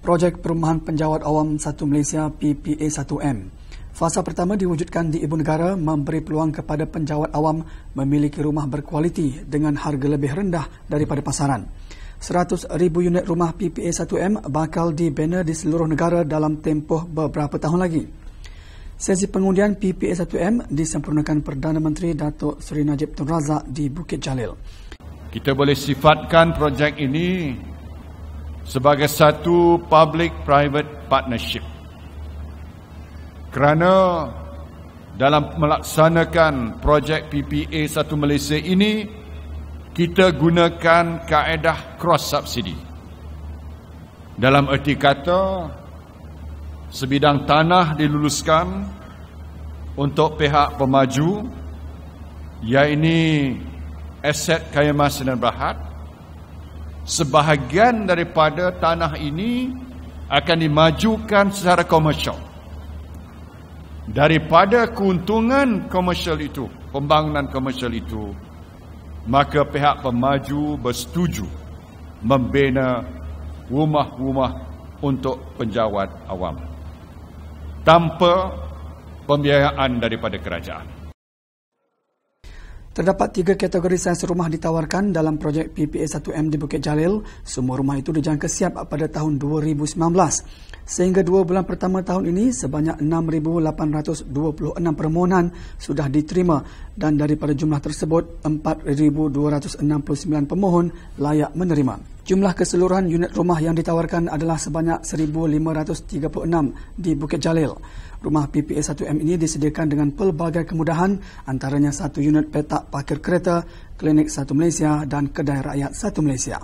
Projek Perumahan Penjawat Awam 1 Malaysia PPA1M. Fasa pertama diwujudkan di Ibu Negara memberi peluang kepada penjawat awam memiliki rumah berkualiti dengan harga lebih rendah daripada pasaran. 100,000 unit rumah PPA1M bakal dibina di seluruh negara dalam tempoh beberapa tahun lagi. Sesi pengundian PPA1M disempurnakan Perdana Menteri Datuk Seri Najib Tun Razak di Bukit Jalil. Kita boleh sifatkan projek ini sebagai satu public-private partnership. Kerana dalam melaksanakan projek PPA 1 Malaysia ini, kita gunakan kaedah cross-subsidi. Dalam erti kata, sebidang tanah diluluskan untuk pihak pemaju, iaitu aset kaya mas dan Berhad. Sebahagian daripada tanah ini akan dimajukan secara komersial. Daripada keuntungan komersial itu, pembangunan komersial itu, maka pihak pemaju bersetuju membina rumah-rumah untuk penjawat awam tanpa pembiayaan daripada kerajaan. Terdapat 3 kategori saiz rumah ditawarkan dalam projek PPA1M di Bukit Jalil. Semua rumah itu dijangka siap pada tahun 2019. Sehingga 2 bulan pertama tahun ini, sebanyak 6,826 permohonan sudah diterima dan daripada jumlah tersebut, 4,269 pemohon layak menerima. Jumlah keseluruhan unit rumah yang ditawarkan adalah sebanyak 1,536 di Bukit Jalil. Rumah PPA1M ini disediakan dengan pelbagai kemudahan, antaranya 1 unit petak parkir kereta, klinik 1 Malaysia dan kedai rakyat 1 Malaysia.